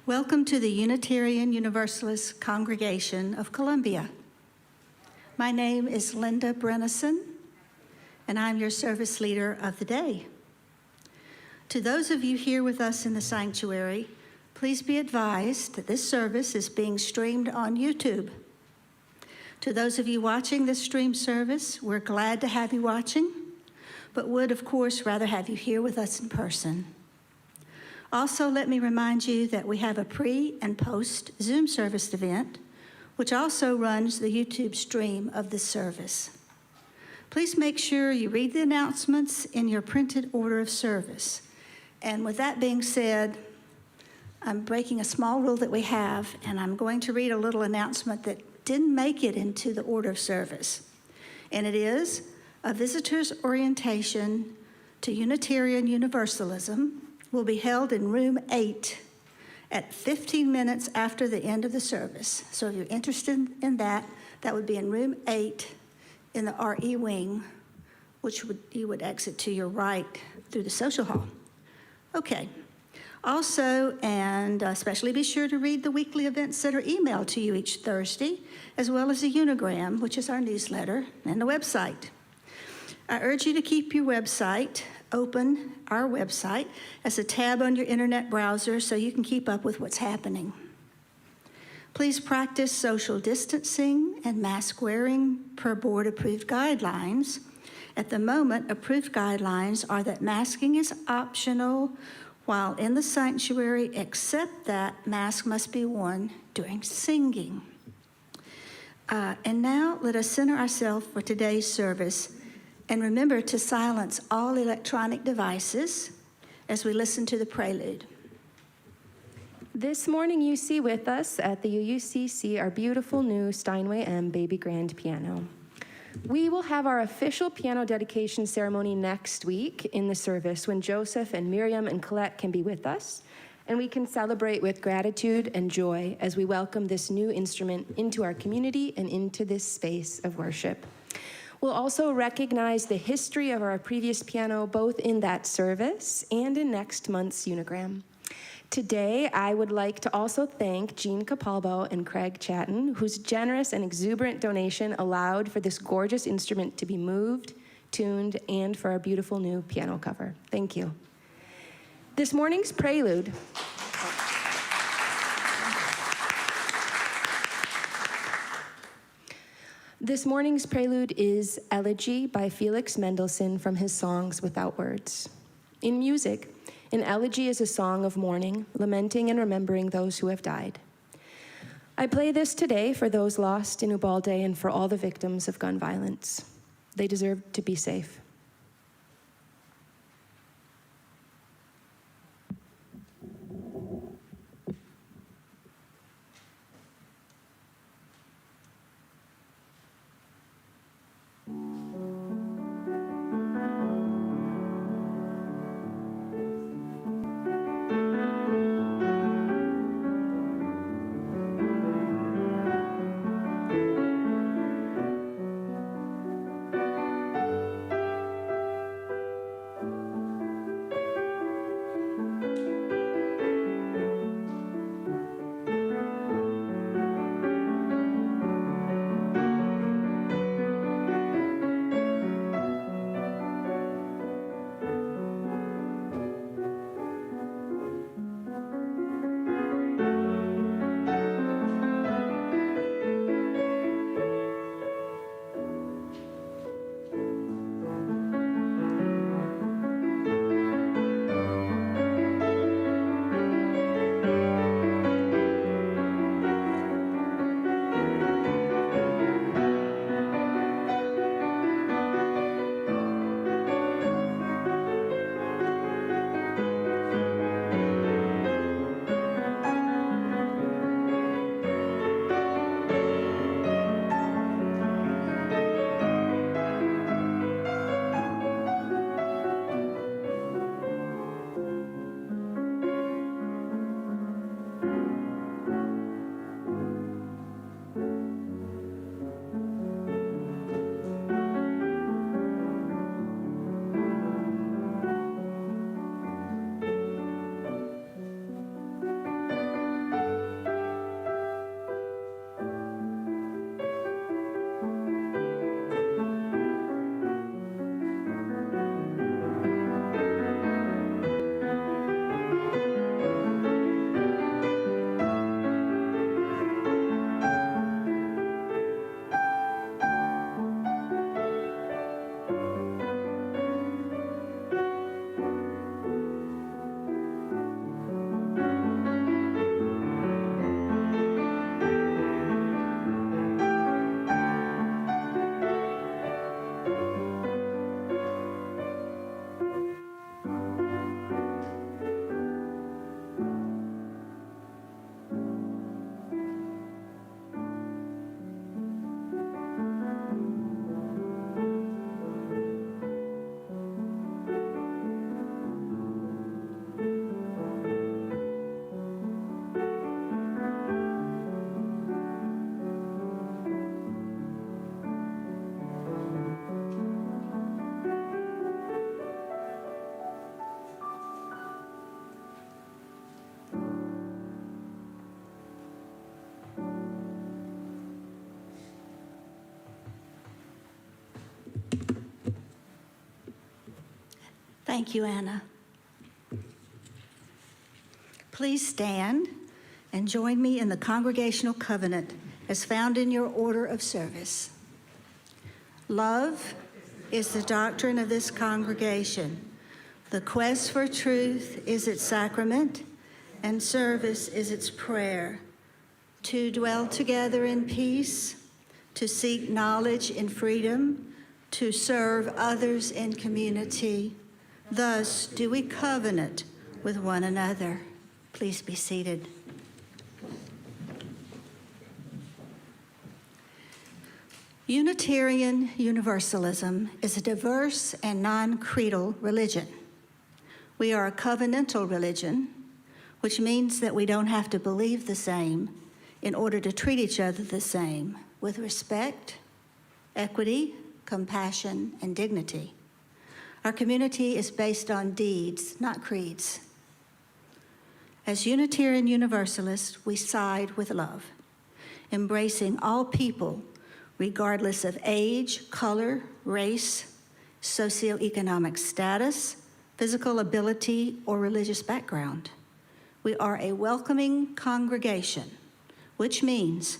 Welcome to the Unitarian Universalist Congregation of Columbia. My name is Linda Brennison, and I'm your service leader of the day. To those of you here with us in the sanctuary, please be advised that this service is being streamed on YouTube. To those of you watching this stream service, we're glad to have you watching, but would, of course, rather have you here with us in person. Also, let me remind you that we have a pre- and post-Zoom service event, which also runs the YouTube stream of this service. Please make sure you read the announcements in your printed order of service. And with that being said, I'm breaking a small rule that we have, and I'm going to read a little announcement that didn't make it into the order of service. And it is a visitor's orientation to Unitarian Universalism will be held in room 8 at 15 minutes after the end of the service. So if you're interested in that, that would be in room 8 in the RE wing, which you would exit to your right through the social hall. Okay. Also, and especially be sure to read the weekly events that are emailed to you each Thursday, as well as the Unigram, which is our newsletter, and the website. I urge you to keep your website open, our website, as a tab on your internet browser so you can keep up with what's happening. Please practice social distancing and mask wearing per board-approved guidelines. At the moment, approved guidelines are that masking is optional while in the sanctuary, except that mask must be worn during singing. And now let us center ourselves for today's service and remember to silence all electronic devices as we listen to the prelude. This morning you see with us at the UUCC our beautiful new Steinway M baby grand piano. We will have our official piano dedication ceremony next week in the service when Joseph and Miriam and Colette can be with us, and we can celebrate with gratitude and joy as we welcome this new instrument into our community and into this space of worship. We'll also recognize the history of our previous piano both in that service and in next month's Unigram. Today, I would like to also thank Jean Capalbo and Craig Chatton, whose generous and exuberant donation allowed for this gorgeous instrument to be moved, tuned, and for our beautiful new piano cover. Thank you. This morning's prelude is Elegy by Felix Mendelssohn from his songs Without Words. In music, an elegy is a song of mourning, lamenting and remembering those who have died. I play this today for those lost in Ubalde and for all the victims of gun violence. They deserve to be safe. Thank you, Anna. Please stand and join me in the congregational covenant as found in your order of service. Love is the doctrine of this congregation. The quest for truth is its sacrament, and service is its prayer. To dwell together in peace, to seek knowledge in freedom, to serve others in community. Thus do we covenant with one another. Please be seated. Unitarian Universalism is a diverse and non-creedal religion. We are a covenantal religion, which means that we don't have to believe the same in order to treat each other the same, with respect, equity, compassion, and dignity. Our community is based on deeds, not creeds. As Unitarian Universalists, we side with love, embracing all people regardless of age, color, race, socioeconomic status, physical ability, or religious background. We are a welcoming congregation, which means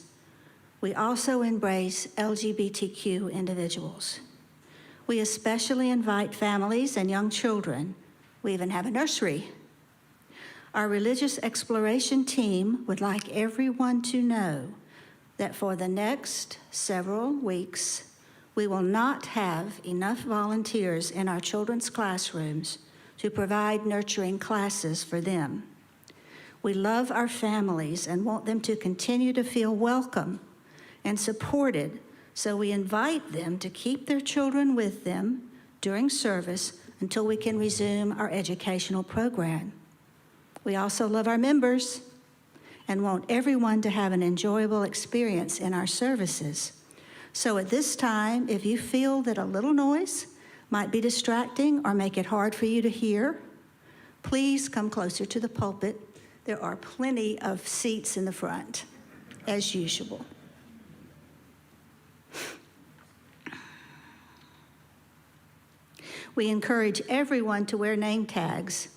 we also embrace LGBTQ individuals. We especially invite families and young children. We even have a nursery. Our religious exploration team would like everyone to know that for the next several weeks, we will not have enough volunteers in our children's classrooms to provide nurturing classes for them. We love our families and want them to continue to feel welcome and supported, so we invite them to keep their children with them during service until we can resume our educational program. We also love our members and want everyone to have an enjoyable experience in our services. So at this time, if you feel that a little noise might be distracting or make it hard for you to hear, please come closer to the pulpit. There are plenty of seats in the front, as usual. We encourage everyone to wear name tags.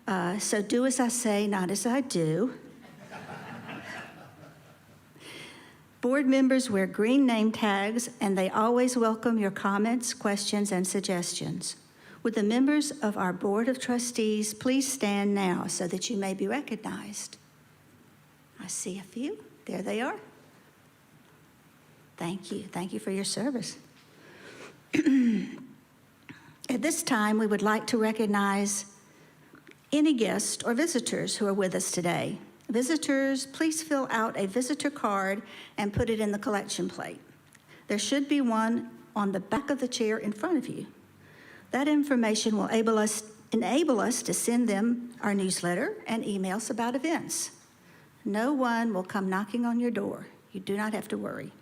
So do as I say, not as I do. Board members wear green name tags, and they always welcome your comments, questions, and suggestions. Would the members of our Board of Trustees please stand now so that you may be recognized? I see a few. There they are. Thank you. Thank you for your service. At this time, we would like to recognize any guests or visitors who are with us today. Visitors, please fill out a visitor card and put it in the collection plate. There should be one on the back of the chair in front of you. That information will enable us to send them our newsletter and emails about events. No one will come knocking on your door. You do not have to worry.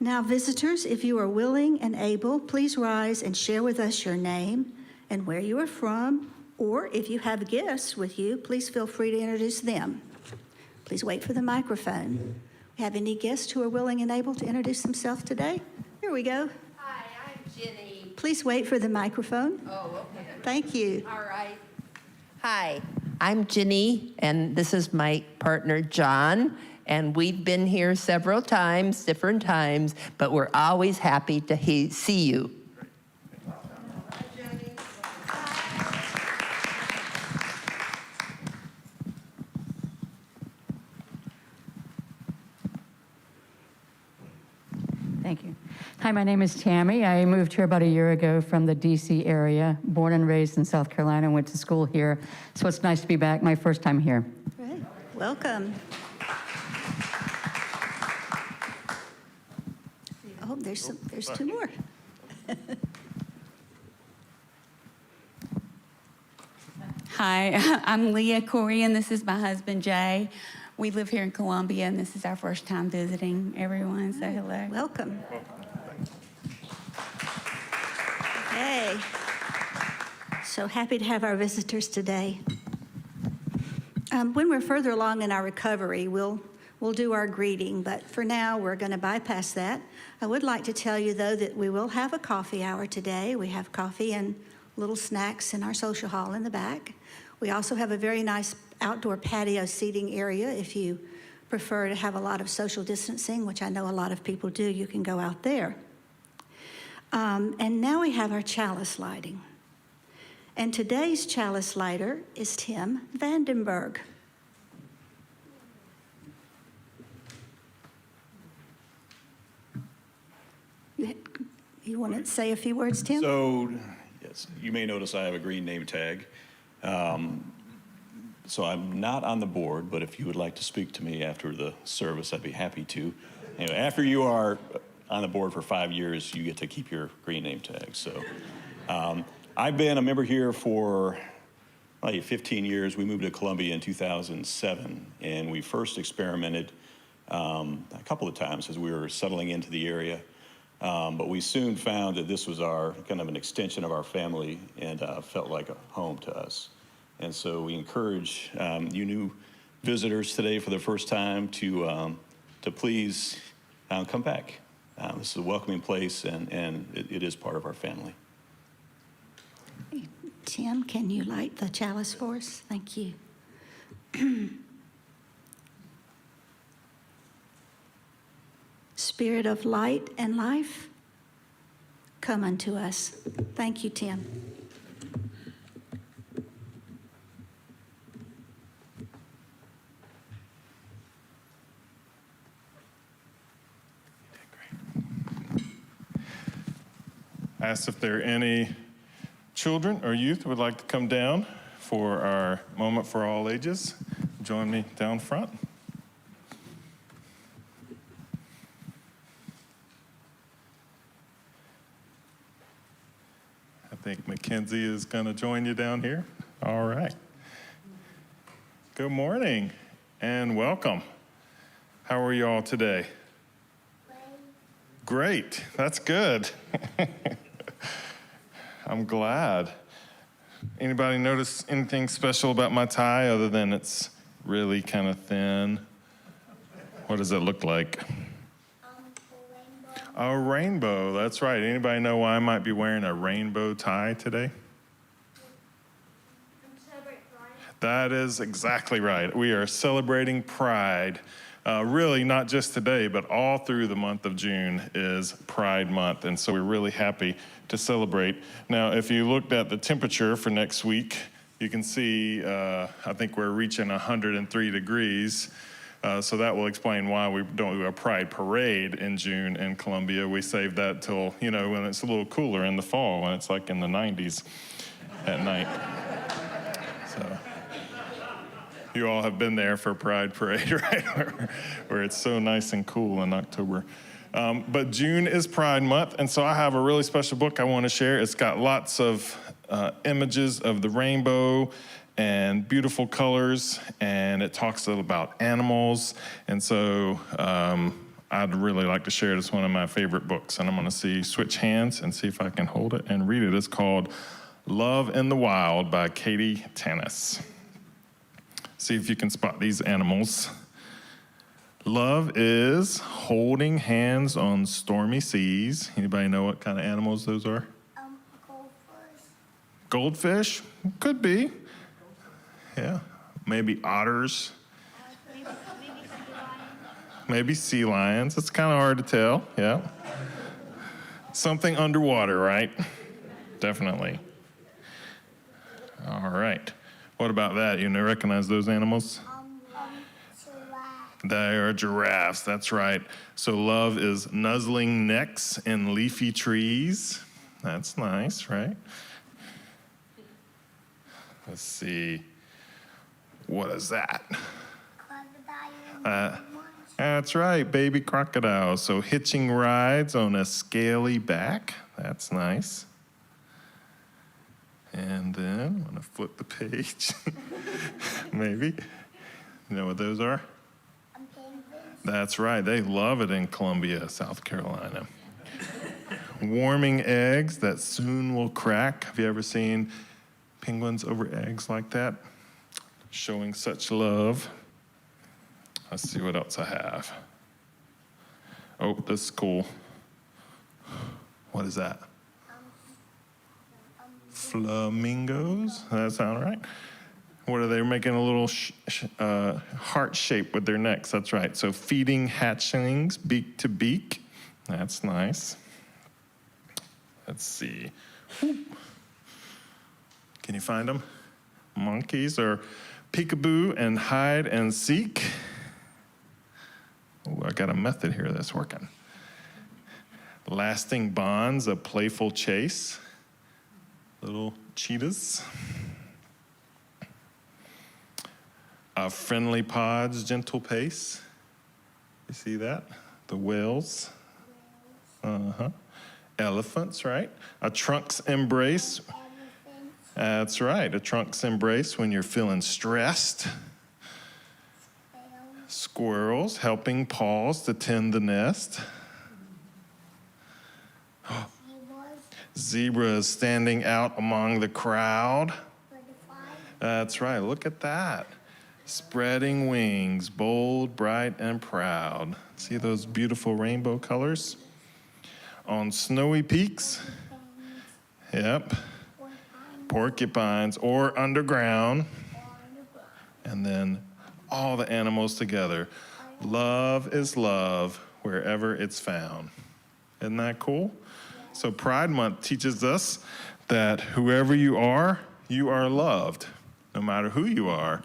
Now, visitors, if you are willing and able, please rise and share with us your name and where you are from. Or if you have guests with you, please feel free to introduce them. Please wait for the microphone. We have any guests who are willing and able to introduce themselves today? Here we go. Hi, I'm Ginny. Please wait for the microphone. Oh, okay. Thank you. All right. Hi, I'm Ginny, and this is my partner, John. And we've been here several times, different times, but we're always happy to see you. Thank you. Hi, my name is Tammy. I moved here about a year ago from the D.C. area, born and raised in South Carolina, went to school here. So it's nice to be back, my first time here. Great. Welcome. Oh, there's two more. Hi, I'm Leah Corey, and this is my husband, Jay. We live here in Columbia, and this is our first time visiting everyone, so hello. Welcome. Hey. So happy to have our visitors today. When we're further along in our recovery, we'll do our greeting, but for now, we're going to bypass that. I would like to tell you, though, that we will have a coffee hour today. We have coffee and little snacks in our social hall in the back. We also have a very nice outdoor patio seating area. If you prefer to have a lot of social distancing, which I know a lot of people do, you can go out there. And now we have our chalice lighting. And today's chalice lighter is Tim Vandenberg. You want to say a few words, Tim? So, yes, you may notice I have a green name tag. So I'm not on the board, but if you would like to speak to me after the service, I'd be happy to. Anyway, after you are on the board for 5 years, you get to keep your green name tag. So I've been a member here for like 15 years. We moved to Columbia in 2007, and we first experimented a couple of times as we were settling into the area. But we soon found that this was our kind of an extension of our family and felt like a home to us. And so we encourage you new visitors today for the first time to please come back. This is a welcoming place, and it is part of our family. Tim, can you light the chalice for us? Thank you. Spirit of light and life, come unto us. Thank you, Tim. Ask if there are any children or youth who would like to come down for our moment for all ages. Join me down front. I think Mackenzie is going to join you down here. All right. Good morning and welcome. How are you all today? Great. That's good. I'm glad. Anybody notice anything special about my tie other than it's really kind of thin? What does it look like? A rainbow, that's right. Anybody know why I might be wearing a rainbow tie today? That is exactly right. We are celebrating Pride. Really, not just today, but all through the month of June is Pride Month, and so we're really happy to celebrate. Now, if you looked at the temperature for next week, you can see, I think we're reaching 103 degrees. So that will explain why we don't do a Pride Parade in June in Columbia. We save that till, when it's a little cooler in the fall, when it's like in the 90s at night. So you all have been there for Pride Parade, right? Where it's so nice and cool in October. But June is Pride Month, and so I have a really special book I want to share. It's got lots of images of the rainbow and beautiful colors, and it talks about animals. And so I'd really like to share it. It's one of my favorite books, and I'm going to switch hands and see if I can hold it and read it. It's called Love in the Wild by Katie Tanis. See if you can spot these animals. Love is holding hands on stormy seas. Anybody know what kind of animals those are? Goldfish. Goldfish? Could be. Yeah. Maybe otters. Maybe sea lions. It's kind of hard to tell. Yeah. Something underwater, right? Definitely. All right. What about that? You recognize those animals? Giraffe. They are giraffes, that's right. So love is nuzzling necks in leafy trees. That's nice, right? Let's see. What is that? Crocodile. That's right, baby crocodiles. So hitching rides on a scaly back. That's nice. And then I'm going to flip the page. Maybe. You know what those are? That's right. They love it in Columbia, South Carolina. Warming eggs that soon will crack. Have you ever seen penguins over eggs like that? Showing such love. Let's see what else I have. Oh, this is cool. What is that? flamingos. Does that sound right? What are they making a little heart shape with their necks? That's right. So feeding hatchlings beak to beak. That's nice. Let's see. Whoop. Can you find them? Monkeys are peekaboo and hide and seek. Oh, I got a method here that's working. Lasting bonds, a playful chase. Little cheetahs. Friendly pods, gentle pace. You see that? The whales. Elephants, right? A trunk's embrace. Elephants. That's right, a trunk's embrace when you're feeling stressed. Squirrels helping paws to tend the nest. Zebras standing out among the crowd. That's right, look at that. Spreading wings, bold, bright, and proud. See those beautiful rainbow colors? On snowy peaks. Yep. Porcupines or underground. And then all the animals together. Love is love wherever it's found. Isn't that cool? So Pride Month teaches us that whoever you are loved. No matter who you are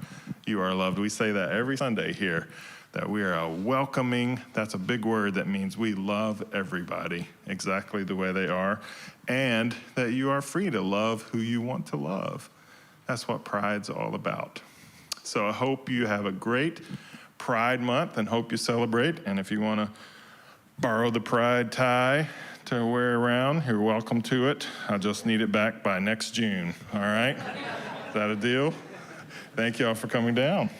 loved. We say that every Sunday here, that we are a welcoming, that's a big word that means we love everybody exactly the way they are, and that you are free to love who you want to love. That's what Pride's all about. So I hope you have a great Pride Month and hope you celebrate. And if you want to borrow the Pride tie to wear around, you're welcome to it. I just need it back by next June, all right? Is that a deal? Thank you all for coming down.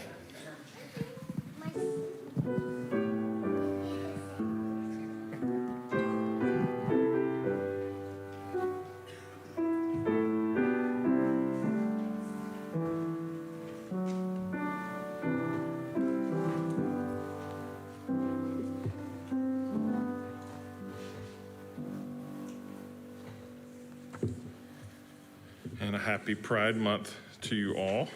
And a happy Pride Month to you all.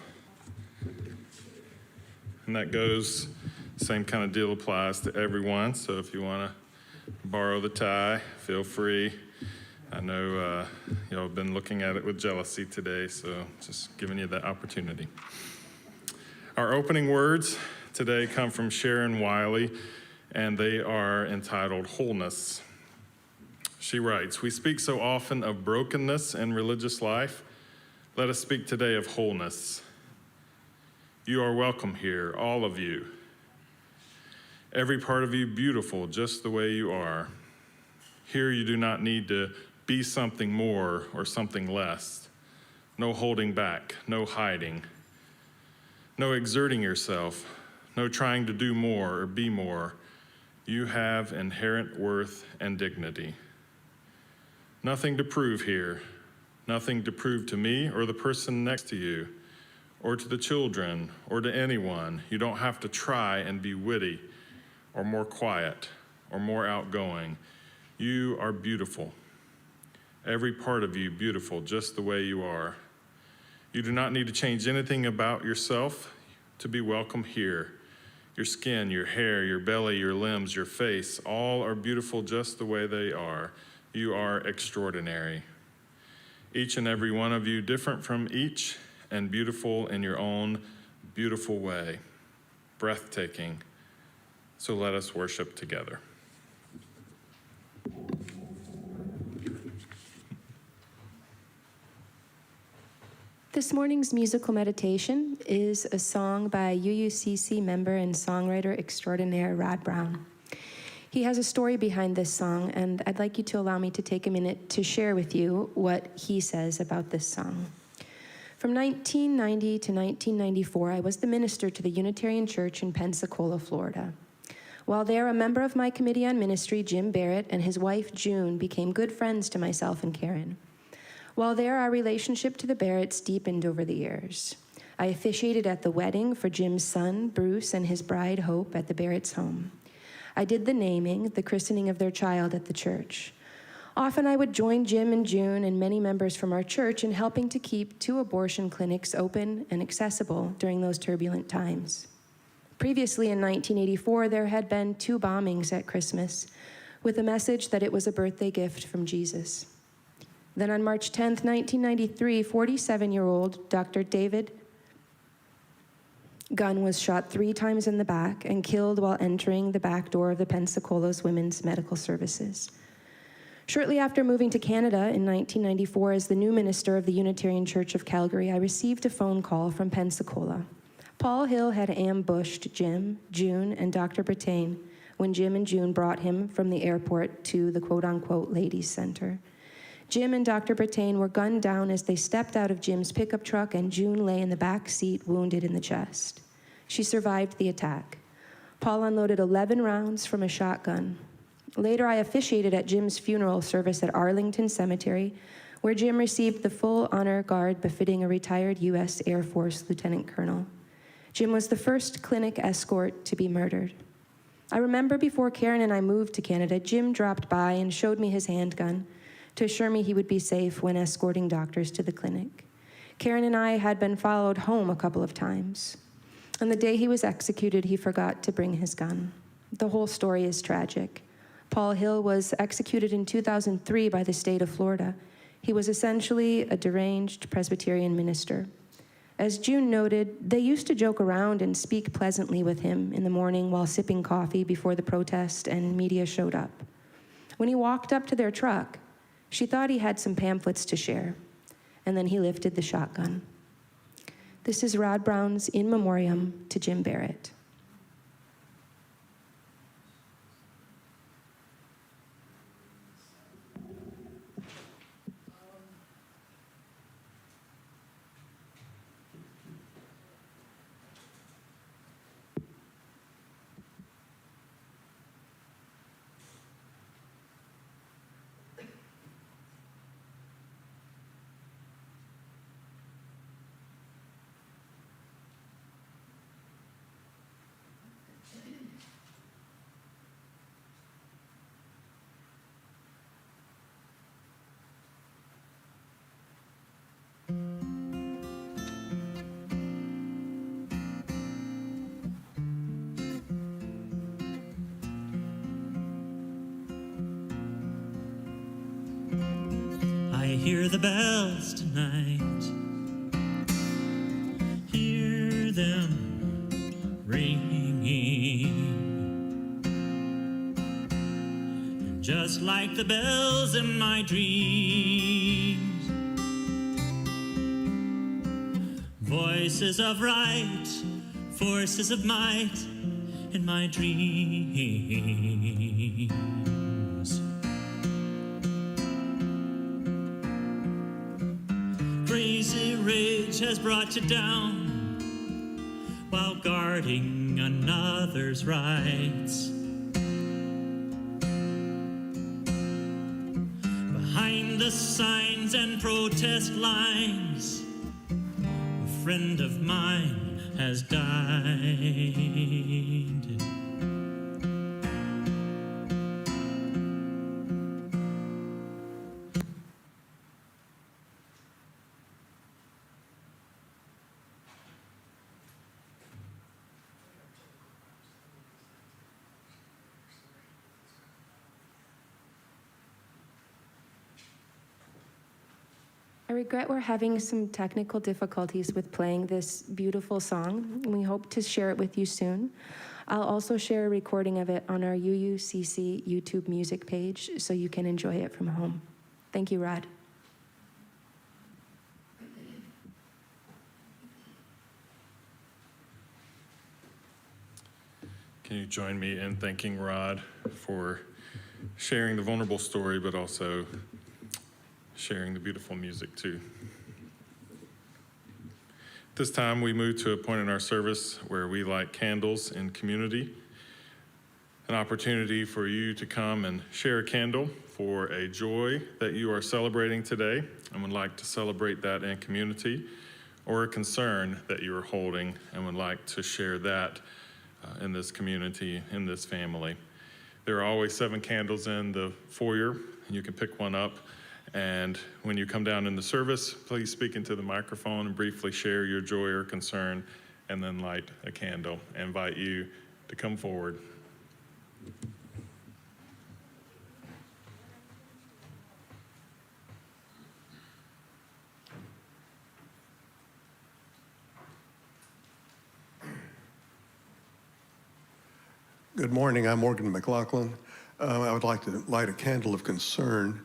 And that goes, same kind of deal applies to everyone. So if you want to borrow the tie, feel free. I know y'all have been looking at it with jealousy today, so just giving you that opportunity. Our opening words today come from Sharon Wiley, and they are entitled Wholeness. She writes, "We speak so often of brokenness in religious life. Let us speak today of wholeness. You are welcome here, all of you. Every part of you beautiful just the way you are. Here you do not need to be something more or something less. No holding back, no hiding, no exerting yourself, no trying to do more or be more. You have inherent worth and dignity. Nothing to prove here, nothing to prove to me or the person next to you, or to the children, or to anyone. You don't have to try and be witty, or more quiet, or more outgoing. You are beautiful. Every part of you beautiful, just the way you are. You do not need to change anything about yourself to be welcome here. Your skin, your hair, your belly, your limbs, your face, all are beautiful just the way they are. You are extraordinary. Each and every one of you different from each, and beautiful in your own beautiful way, breathtaking. So let us worship together." This morning's musical meditation is a song by UUCC member and songwriter extraordinaire Rod Brown. He has a story behind this song, and I'd like you to allow me to take a minute to share with you what he says about this song. From 1990 to 1994, I was the minister to the Unitarian Church in Pensacola, Florida. While there, a member of my committee on ministry, Jim Barrett, and his wife, June, became good friends to myself and Karen. While there, our relationship to the Barretts deepened over the years. I officiated at the wedding for Jim's son, Bruce, and his bride, Hope, at the Barretts' home. I did the naming, the christening of their child at the church. Often I would join Jim and June and many members from our church in helping to keep 2 abortion clinics open and accessible during those turbulent times. Previously in 1984, there had been 2 bombings at Christmas with a message that it was a birthday gift from Jesus. Then on March 10th, 1993, 47-year-old Dr. David Gunn was shot 3 times in the back and killed while entering the back door of the Pensacola's Women's Medical Services. Shortly after moving to Canada in 1994 as the new minister of the Unitarian Church of Calgary, I received a phone call from Pensacola. Paul Hill had ambushed Jim, June, and Dr. Bertain when Jim and June brought him from the airport to the quote-unquote ladies' center. Jim and Dr. Bertain were gunned down as they stepped out of Jim's pickup truck, and June lay in the back seat, wounded in the chest. She survived the attack. Paul unloaded 11 rounds from a shotgun. Later, I officiated at Jim's funeral service at Arlington Cemetery, where Jim received the full honor guard befitting a retired U.S. Air Force lieutenant colonel. Jim was the first clinic escort to be murdered. I remember before Karen and I moved to Canada, Jim dropped by and showed me his handgun to assure me he would be safe when escorting doctors to the clinic. Karen and I had been followed home a couple of times. On the day he was executed, he forgot to bring his gun. The whole story is tragic. Paul Hill was executed in 2003 by the state of Florida. He was essentially a deranged Presbyterian minister. As June noted, they used to joke around and speak pleasantly with him in the morning while sipping coffee before the protest and media showed up. When he walked up to their truck, she thought he had some pamphlets to share, and then he lifted the shotgun. This is Rod Brown's In Memoriam to Jim Barrett. I hear the bells tonight, hear them ringing, and just like the bells in my dreams, voices of right, forces of might in my dreams. Crazy rage has brought you down while guarding another's rights. Behind the signs and protest lines, a friend of mine has died. I regret we're having some technical difficulties with playing this beautiful song. We hope to share it with you soon. I'll also share a recording of it on our UUCC YouTube music page so you can enjoy it from home. Thank you, Rod. Can you join me in thanking Rod for sharing the vulnerable story, but also sharing the beautiful music too? This time we move to a point in our service where we light candles in community, an opportunity for you to come and share a candle for a joy that you are celebrating today and would like to celebrate that in community, or a concern that you are holding and would like to share that in this community, in this family. There are always 7 candles in the foyer, You can pick one up. And when you come down in the service, please speak into the microphone and briefly share your joy or concern, and then light a candle. I invite you to come forward. Good morning. I'm Morgan McLaughlin. I would like to light a candle of concern.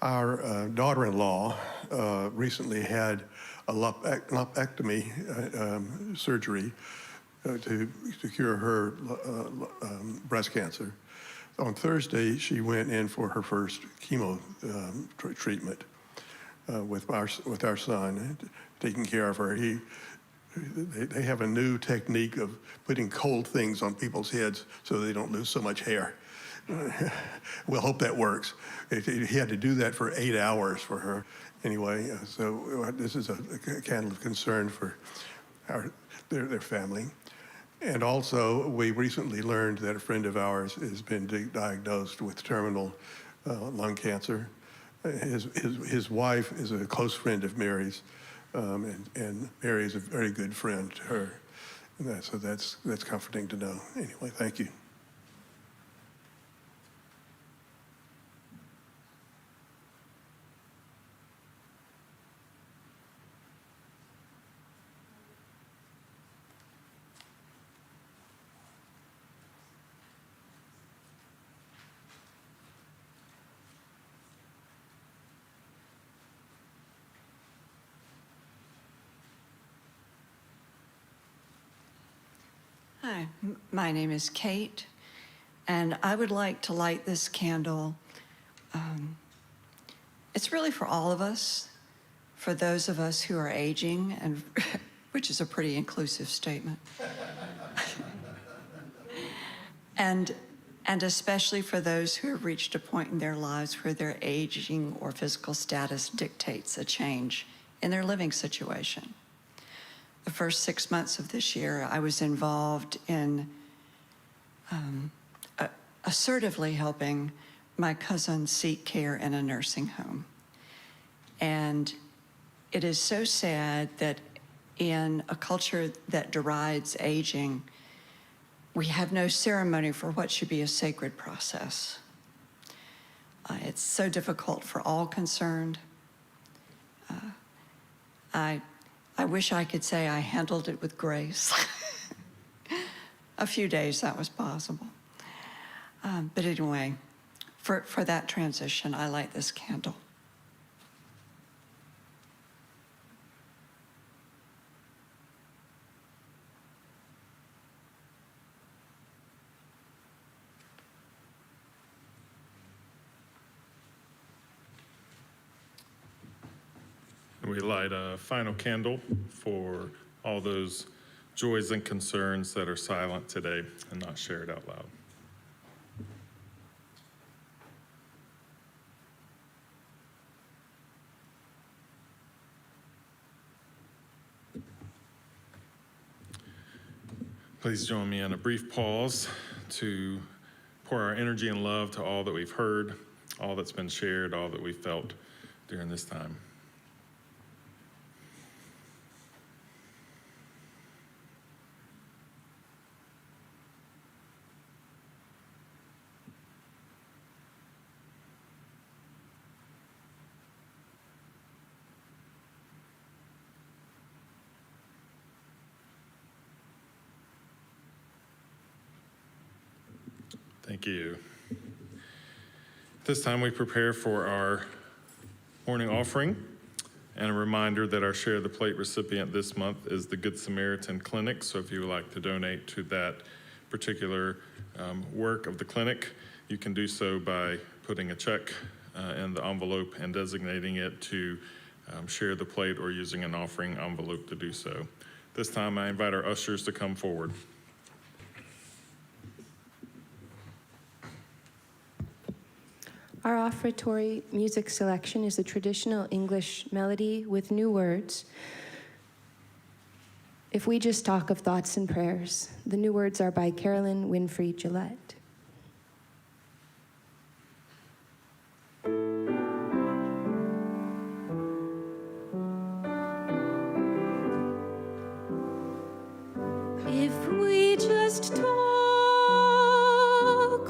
Our daughter-in-law recently had a lumpectomy surgery to cure her breast cancer. On Thursday, she went in for her first chemo treatment with our son, taking care of her. They have a new technique of putting cold things on people's heads so they don't lose so much hair. We'll hope that works. He had to do that for 8 hours for her. Anyway, so this is a candle of concern for their family. And also, we recently learned that a friend of ours has been diagnosed with terminal lung cancer. His wife is a close friend of Mary's. And Mary is a very good friend to her. And so that's comforting to know. Anyway, thank you. Hi, my name is Kate, and I would like to light this candle. It's really for all of us, for those of us who are aging, and which is a pretty inclusive statement. and especially for those who have reached a point in their lives where their aging or physical status dictates a change in their living situation. The first 6 months of this year, I was involved in assertively helping my cousin seek care in a nursing home. And it is so sad that in a culture that derides aging, we have no ceremony for what should be a sacred process. It's so difficult for all concerned. I wish I could say I handled it with grace. A few days that was possible. But anyway, for that transition, I light this candle. We light a final candle for all those joys and concerns that are silent today and not shared out loud. Please join me in a brief pause to pour our energy and love to all that we've heard, all that's been shared, all that we've felt during this time. Thank you. This time we prepare for our morning offering, and a reminder that our Share the Plate recipient this month is the Good Samaritan Clinic. So if you would like to donate to that particular work of the clinic, you can do so by putting a check in the envelope and designating it to Share the Plate, or using an offering envelope to do so. This time I invite our ushers to come forward. Our offertory music selection is a traditional English melody with new words. If We Just Talk of Thoughts and Prayers. The new words are by Carolyn Winfrey Gillette. If we just talk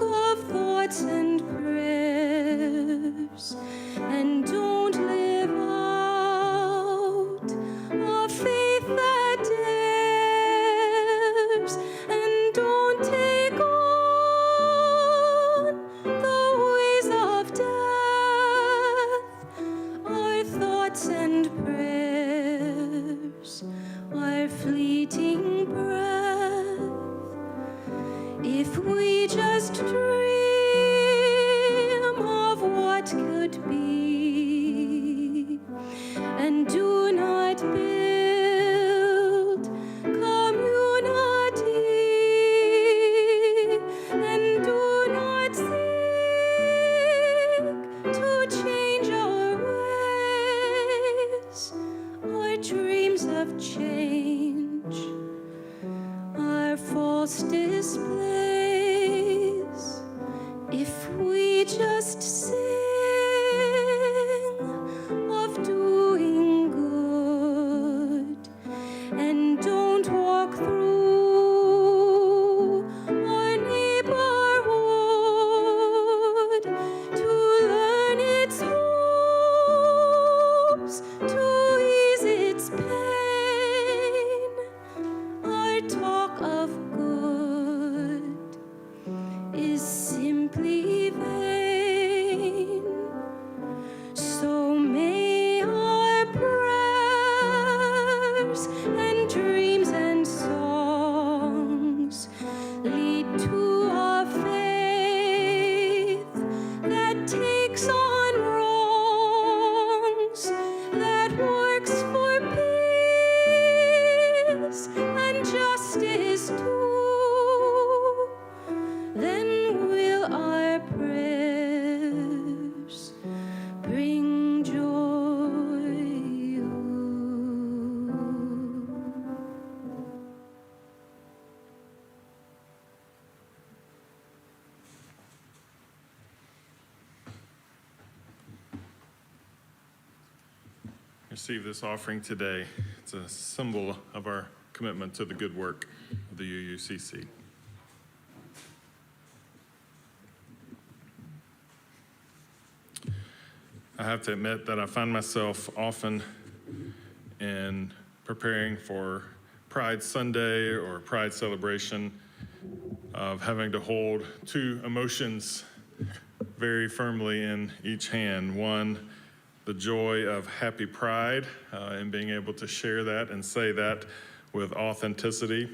of thoughts and prayers and don't live out a faith that dares and don't take on the ways of death, our thoughts and prayers are fleeting breath. If we just dream of what could be and do not build community and do not seek to change our ways, our dreams of change are false displays. If we just sing of doing good and don't walk through our neighborhood to learn its hopes, to ease its pain, our talk of good is simply vain. So may our prayers and dreams and songs lead to a faith that takes on wrongs, that works for peace and justice too. Then will our prayers bring joy. Receive this offering today. It's a symbol of our commitment to the good work of the UUCC. I have to admit that I find myself often in preparing for Pride Sunday or Pride celebration of having to hold two emotions very firmly in each hand. One, the joy of happy pride and being able to share that and say that with authenticity,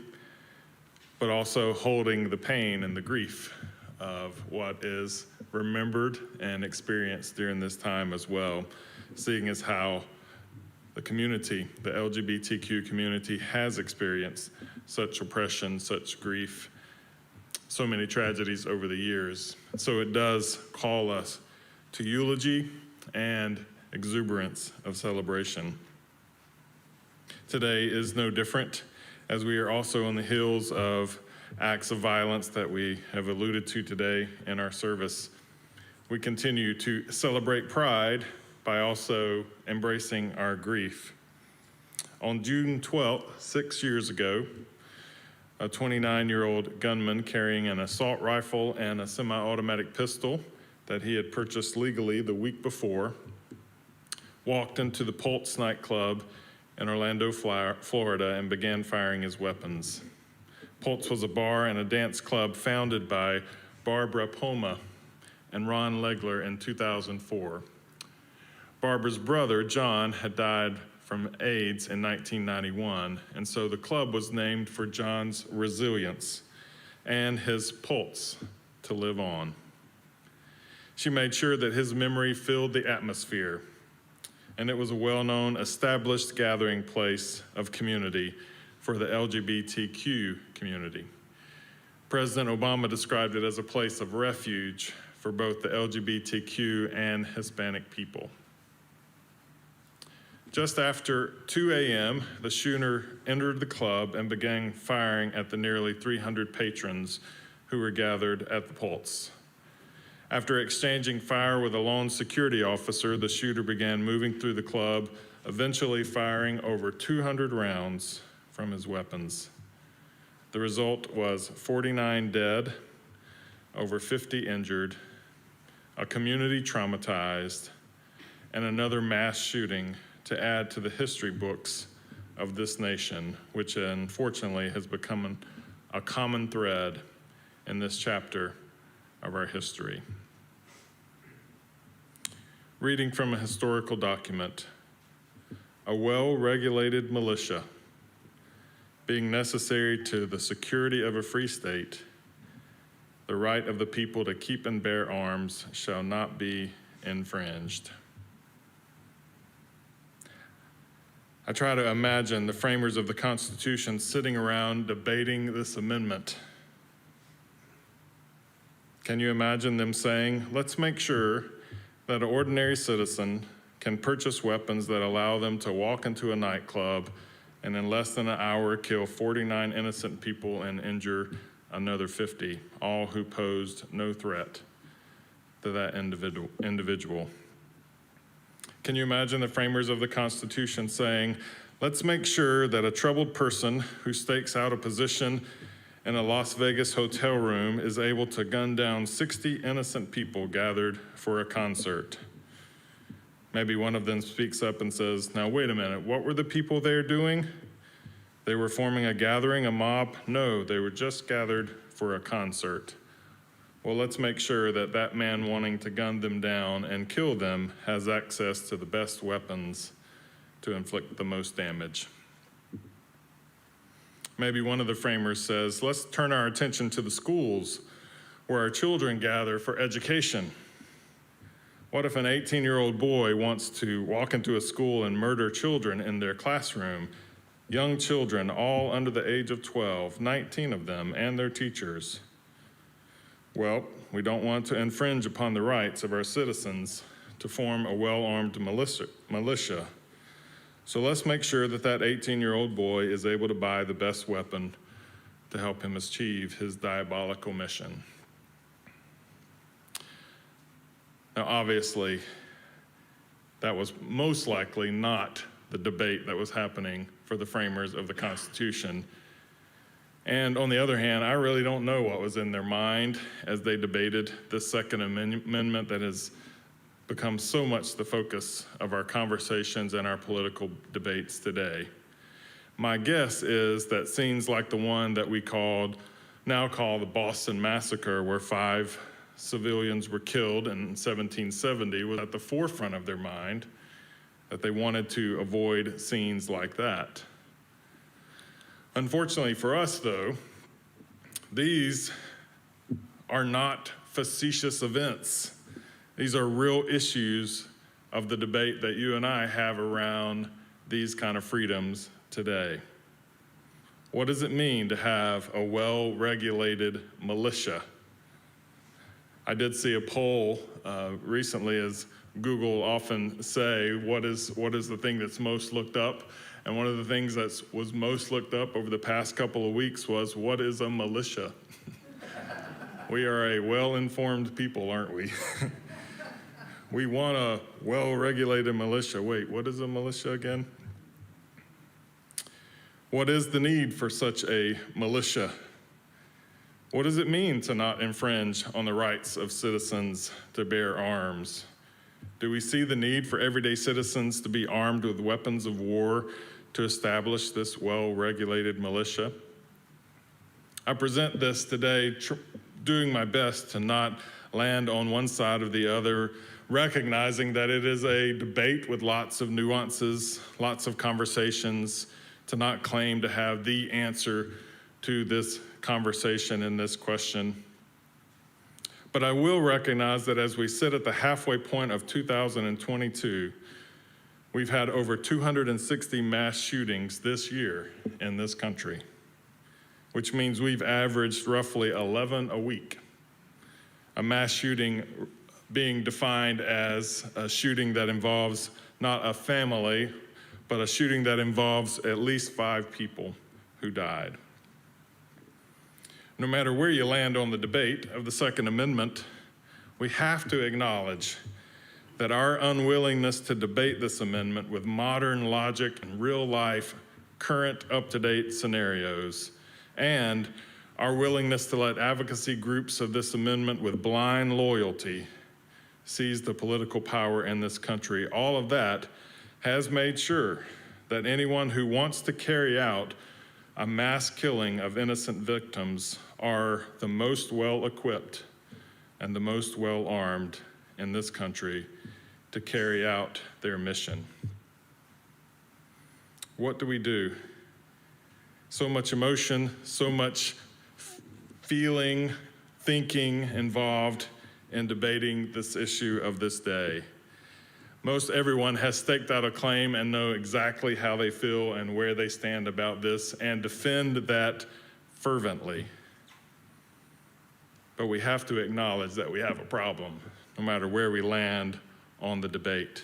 but also holding the pain and the grief of what is remembered and experienced during this time as well, seeing as how the community, the LGBTQ community, has experienced such oppression, such grief, so many tragedies over the years. So it does call us to eulogy and exuberance of celebration. Today is no different, as we are also on the heels of acts of violence that we have alluded to today in our service. We continue to celebrate pride by also embracing our grief. On June 12th, 6 years ago, a 29-year-old gunman carrying an assault rifle and a semi-automatic pistol that he had purchased legally the week before walked into the Pulse nightclub in Orlando, Florida, and began firing his weapons. Pulse was a bar and a dance club founded by Barbara Poma and Ron Legler in 2004. Barbara's brother, John, had died from AIDS in 1991, and so the club was named for John's resilience and his pulse to live on. She made sure that his memory filled the atmosphere, and it was a well-known, established gathering place of community for the LGBTQ community. President Obama described it as a place of refuge for both the LGBTQ and Hispanic people. Just after 2 a.m., the shooter entered the club and began firing at the nearly 300 patrons who were gathered at the Pulse. After exchanging fire with a lone security officer, the shooter began moving through the club, eventually firing over 200 rounds from his weapons. The result was 49 dead, over 50 injured, a community traumatized, and another mass shooting to add to the history books of this nation, which unfortunately has become a common thread in this chapter of our history. Reading from a historical document, a well-regulated militia, being necessary to the security of a free state, the right of the people to keep and bear arms shall not be infringed. I try to imagine the framers of the Constitution sitting around debating this amendment. Can you imagine them saying, let's make sure that an ordinary citizen can purchase weapons that allow them to walk into a nightclub and in less than an hour kill 49 innocent people and injure another 50, all who posed no threat to that individual. Can you imagine the framers of the Constitution saying, let's make sure that a troubled person who stakes out a position in a Las Vegas hotel room is able to gun down 60 innocent people gathered for a concert? Maybe one of them speaks up and says, now wait a minute, what were the people there doing? They were forming a gathering, a mob? No, they were just gathered for a concert. Well, let's make sure that that man wanting to gun them down and kill them has access to the best weapons to inflict the most damage. Maybe one of the framers says, let's turn our attention to the schools where our children gather for education. What if an 18-year-old boy wants to walk into a school and murder children in their classroom? Young children, all under the age of 12, 19 of them, and their teachers. Well, we don't want to infringe upon the rights of our citizens to form a well-armed militia. So let's make sure that that 18-year-old boy is able to buy the best weapon to help him achieve his diabolical mission. Now, obviously, that was most likely not the debate that was happening for the framers of the Constitution. And on the other hand, I really don't know what was in their mind as they debated this Second Amendment that has become so much the focus of our conversations and our political debates today. My guess is that scenes like the one that we now call the Boston Massacre, where 5 civilians were killed in 1770, was at the forefront of their mind, that they wanted to avoid scenes like that. Unfortunately for us, though, these are not facetious events. These are real issues of the debate that you and I have around these kind of freedoms today. What does it mean to have a well-regulated militia? I did see a poll recently, as Google often say, what is the thing that's most looked up? And one of the things that was most looked up over the past couple of weeks was, what is a militia? We are a well-informed people, aren't we? We want a well-regulated militia. Wait, what is a militia again? What is the need for such a militia? What does it mean to not infringe on the rights of citizens to bear arms? Do we see the need for everyday citizens to be armed with weapons of war to establish this well-regulated militia? I present this today doing my best to not land on one side or the other, recognizing that it is a debate with lots of nuances, lots of conversations, to not claim to have the answer to this conversation and this question. But I will recognize that as we sit at the halfway point of 2022, we've had over 260 mass shootings this year in this country, which means we've averaged roughly 11 a week. A mass shooting being defined as a shooting that involves not a family, but a shooting that involves at least 5 people who died. No matter where you land on the debate of the Second Amendment, we have to acknowledge that our unwillingness to debate this amendment with modern logic and real-life, current, up-to-date scenarios and our willingness to let advocacy groups of this amendment with blind loyalty seize the political power in this country, all of that has made sure that anyone who wants to carry out a mass killing of innocent victims are the most well-equipped and the most well-armed in this country to carry out their mission. What do we do? So much emotion, so much feeling, thinking involved in debating this issue of this day. Most everyone has staked out a claim and know exactly how they feel and where they stand about this and defend that fervently. But we have to acknowledge that we have a problem, no matter where we land on the debate,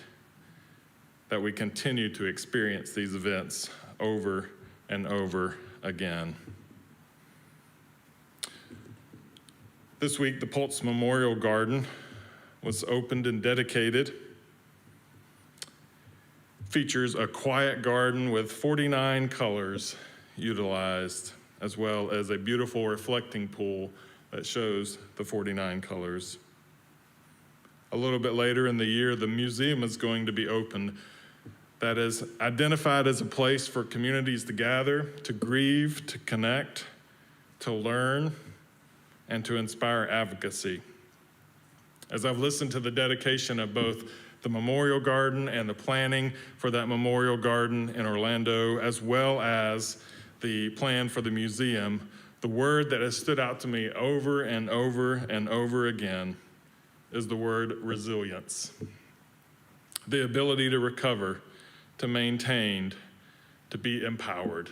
that we continue to experience these events over and over again. This week, the Pulse Memorial Garden was opened and dedicated. Features a quiet garden with 49 colors utilized, as well as a beautiful reflecting pool that shows the 49 colors. A little bit later in the year, the museum is going to be opened that is identified as a place for communities to gather, to grieve, to connect, to learn, and to inspire advocacy. As I've listened to the dedication of both the Memorial Garden and the planning for that Memorial Garden in Orlando, as well as the plan for the museum, the word that has stood out to me over and over and over again is the word resilience. The ability to recover, to maintain, to be empowered.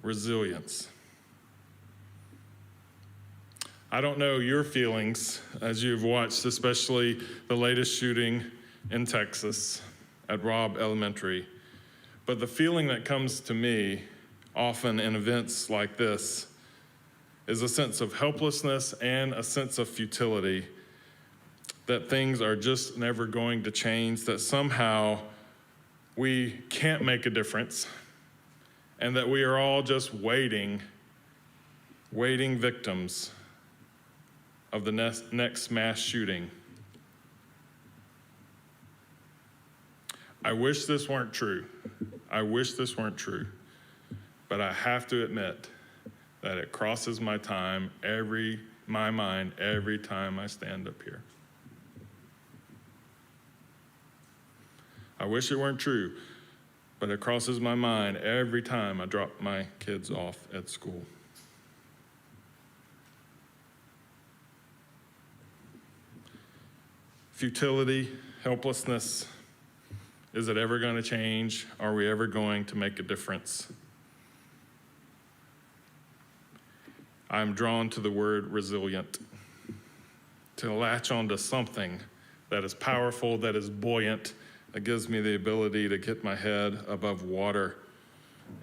Resilience. I don't know your feelings as you've watched, especially the latest shooting in Texas at Robb Elementary, but the feeling that comes to me often in events like this is a sense of helplessness and a sense of futility, that things are just never going to change, that somehow we can't make a difference, and that we are all just waiting victims of the next mass shooting. I wish this weren't true. I wish this weren't true. But I have to admit that it crosses my mind every time I stand up here. I wish it weren't true, but it crosses my mind every time I drop my kids off at school. Futility, helplessness. Is it ever going to change? Are we ever going to make a difference? I'm drawn to the word resilient, to latch onto something that is powerful, that is buoyant, that gives me the ability to get my head above water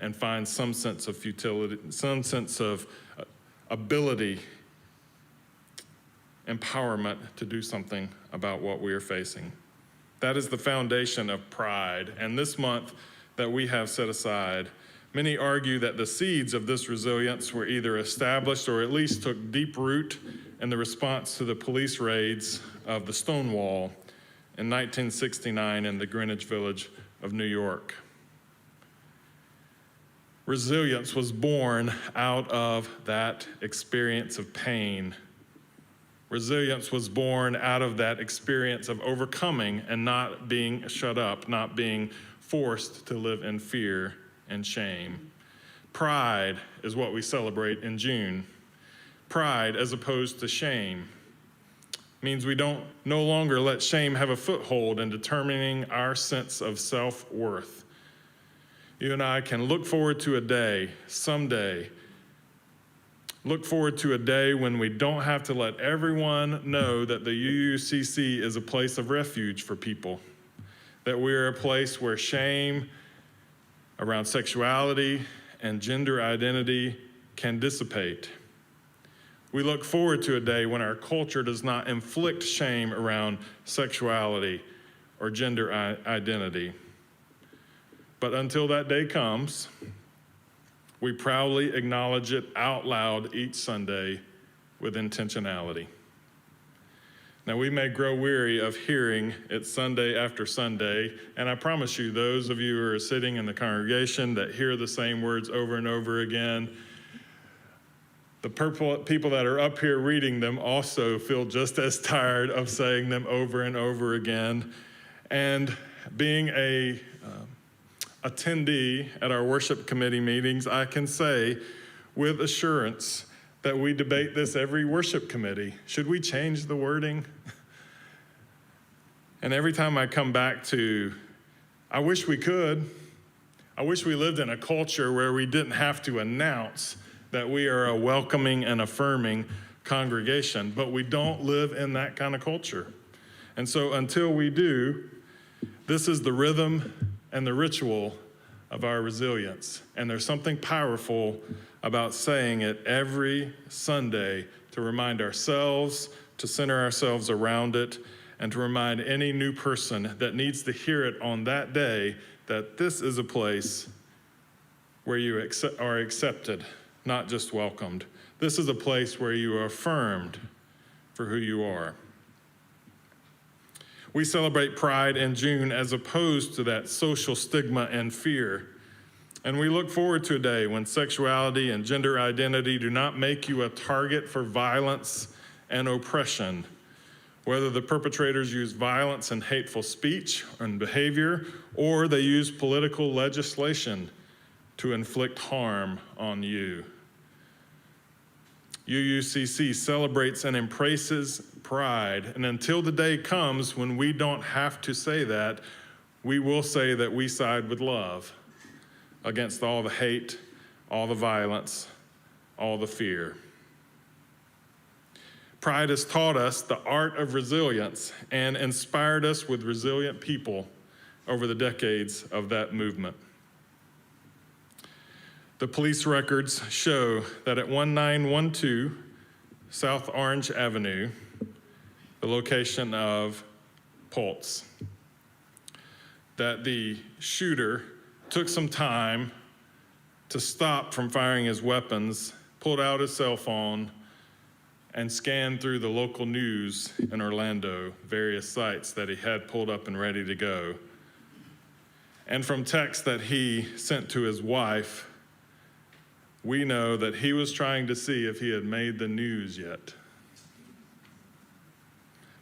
and find some sense of futility, some sense of ability, empowerment to do something about what we are facing. That is the foundation of pride. And this month that we have set aside, many argue that the seeds of this resilience were either established or at least took deep root in the response to the police raids of the Stonewall in 1969 in the Greenwich Village of New York. Resilience was born out of that experience of pain. Resilience was born out of that experience of overcoming and not being shut up, not being forced to live in fear and shame. Pride is what we celebrate in June. Pride, as opposed to shame, means we don't no longer let shame have a foothold in determining our sense of self-worth. You and I can look forward to a day, someday, look forward to a day when we don't have to let everyone know that the UUCC is a place of refuge for people, that we are a place where shame around sexuality and gender identity can dissipate. We look forward to a day when our culture does not inflict shame around sexuality or gender identity. But until that day comes, We proudly acknowledge it out loud each Sunday with intentionality. Now, we may grow weary of hearing it Sunday after Sunday, and I promise you, those of you who are sitting in the congregation that hear the same words over and over again, the people that are up here reading them also feel just as tired of saying them over and over again. And being a attendee at our worship committee meetings, I can say with assurance that we debate this every worship committee. Should we change the wording? And every time I come back to, I wish we could. I wish we lived in a culture where we didn't have to announce that we are a welcoming and affirming congregation, but we don't live in that kind of culture. And so until we do, this is the rhythm and the ritual of our resilience. And there's something powerful about saying it every Sunday to remind ourselves, to center ourselves around it, and to remind any new person that needs to hear it on that day that this is a place where you are accepted, not just welcomed. This is a place where you are affirmed for who you are. We celebrate Pride in June as opposed to that social stigma and fear. And we look forward to a day when sexuality and gender identity do not make you a target for violence and oppression, whether the perpetrators use violence and hateful speech and behavior, or they use political legislation to inflict harm on you. UUCC celebrates and embraces pride, and until the day comes when we don't have to say that, we will say that we side with love against all the hate, all the violence, all the fear. Pride has taught us the art of resilience and inspired us with resilient people over the decades of that movement. The police records show that at 1912 South Orange Avenue, the location of Pulse, that the shooter took some time to stop from firing his weapons, pulled out his cell phone, and scanned through the local news in Orlando, various sites that he had pulled up and ready to go. And from texts that he sent to his wife, we know that he was trying to see if he had made the news yet.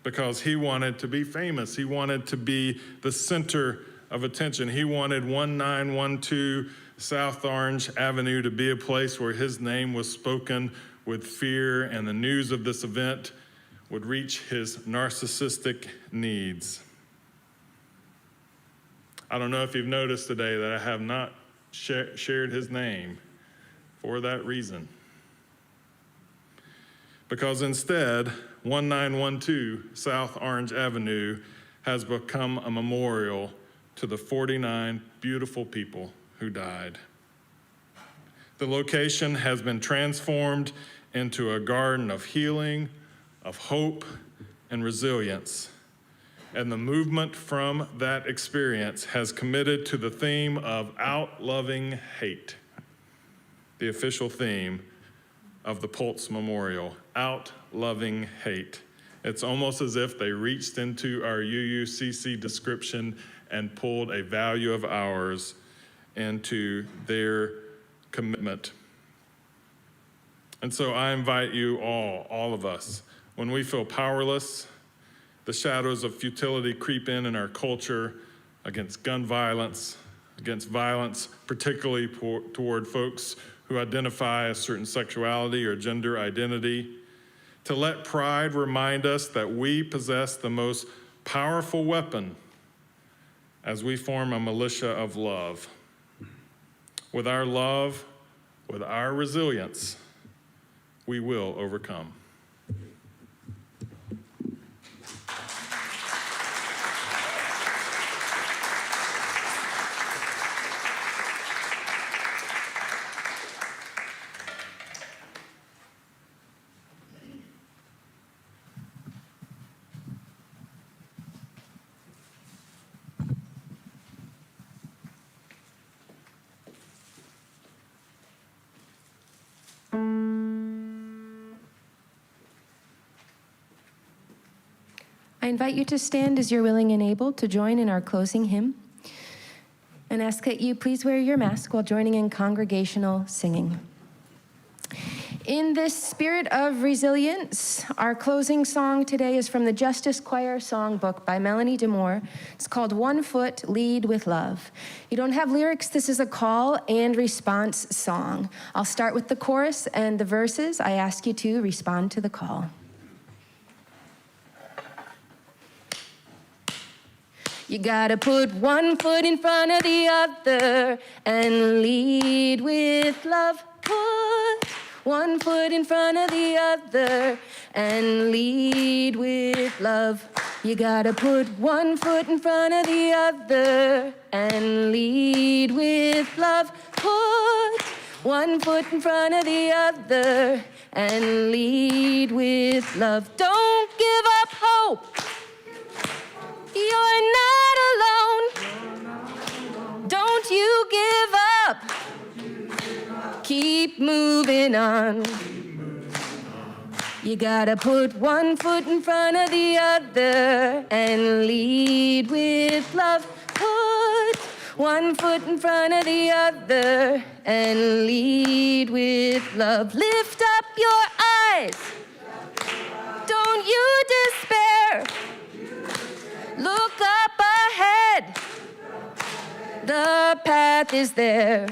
Because he wanted to be famous. He wanted to be the center of attention. He wanted 1912 South Orange Avenue to be a place where his name was spoken with fear, and the news of this event would reach his narcissistic needs. I don't know if you've noticed today that I have not shared his name for that reason. Because instead, 1912 South Orange Avenue has become a memorial to the 49 beautiful people who died. The location has been transformed into a garden of healing, of hope, and resilience. And the movement from that experience has committed to the theme of outloving hate, the official theme of the Pulse Memorial, outloving hate. It's almost as if they reached into our UUCC description and pulled a value of ours into their commitment. And so I invite you all of us, when we feel powerless, the shadows of futility creep in our culture against gun violence, against violence, particularly toward folks who identify a certain sexuality or gender identity, to let pride remind us that we possess the most powerful weapon as we form a militia of love. With our love, with our resilience, we will overcome. I invite you to stand as you're willing and able to join in our closing hymn, and ask that you please wear your mask while joining in congregational singing. In this spirit of resilience, our closing song today is from the Justice Choir Songbook by Melanie DeMore. It's called One Foot, Lead with Love. You don't have lyrics. This is a call and response song. I'll start with the chorus and the verses. I ask you to respond to the call. You gotta put one foot in front of the other and lead with love. Put one foot in front of the other and lead with love. You gotta put one foot in front of the other and lead with love. Put one foot in front of the other and lead with love. Don't give up hope. You're not alone. Don't you give up. Keep moving on. You gotta put one foot in front of the other and lead with love. Put one foot in front of the other and lead with love. Lift up your eyes. Don't you despair. Look up ahead. The path is there.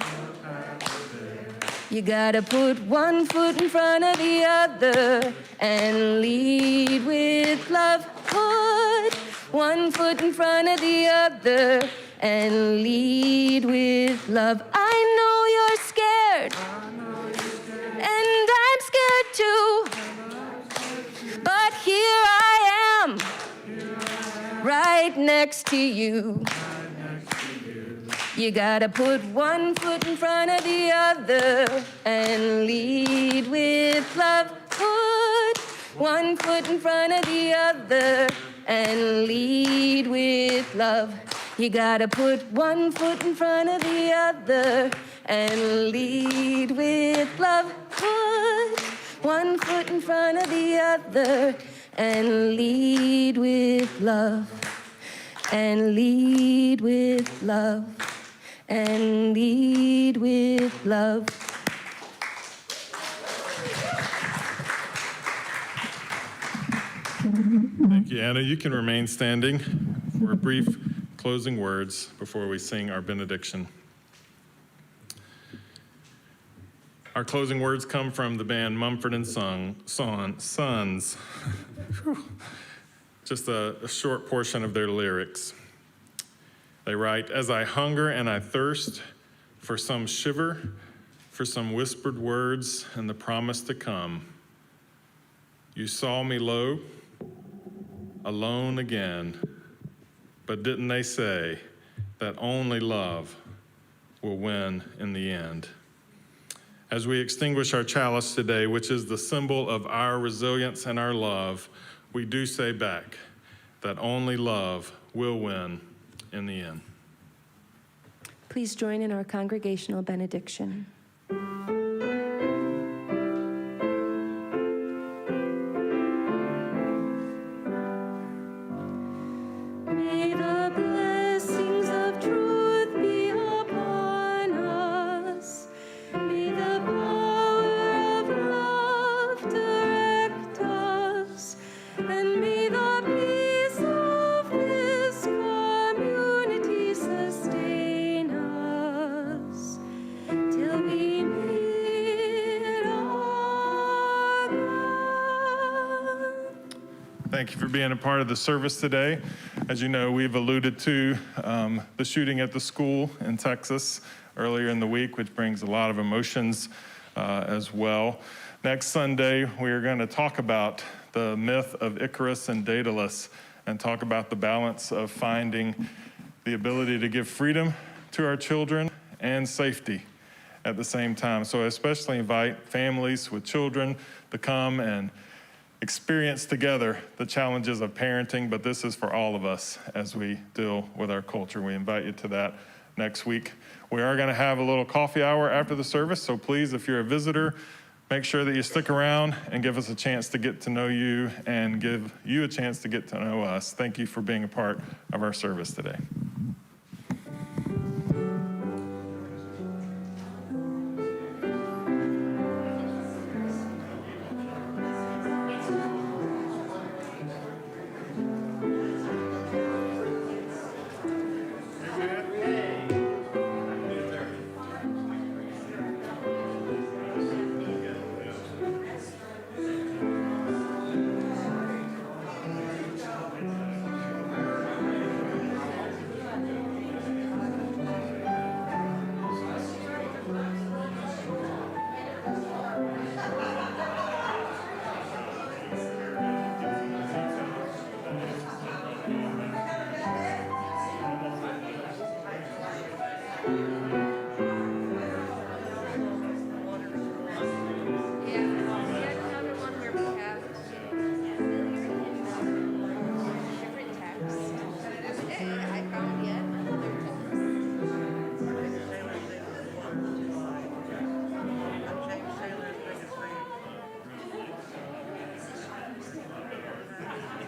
You gotta put one foot in front of the other and lead with love. Put one foot in front of the other and lead with love. I know you're scared, and I'm scared too. But here I am, right next to you. You gotta put one foot in front of the other and lead with love. Put one foot in front of the other and lead with love. You gotta put one foot in front of the other and lead with love. Put one foot in front of the other and lead with love. And lead with love. And lead with love. Thank you, Anna. You can remain standing for a brief closing words before we sing our benediction. Our closing words come from the band Mumford & Sons. Just a short portion of their lyrics. They write, "As I hunger and I thirst for some shiver, for some whispered words and the promise to come, you saw me low, alone again, but didn't they say that only love will win in the end?" As we extinguish our chalice today, which is the symbol of our resilience and our love, we do say back that only love will win in the end. Please join in our congregational benediction. May the blessings of truth be upon us. May the power of love direct us. And may the peace of this community sustain us till we meet again. Thank you for being a part of the service today. As you know, we've alluded to the shooting at the school in Texas earlier in the week, which brings a lot of emotions as well. Next Sunday, we are going to talk about the myth of Icarus and Daedalus and talk about the balance of finding the ability to give freedom to our children and safety at the same time. So I especially invite families with children to come and experience together the challenges of parenting, but this is for all of us as we deal with our culture. We invite you to that next week. We are going to have a little coffee hour after the service, so please, if you're a visitor, make sure that you stick around and give us a chance to get to know you and give you a chance to get to know us. Thank you for being a part of our service today.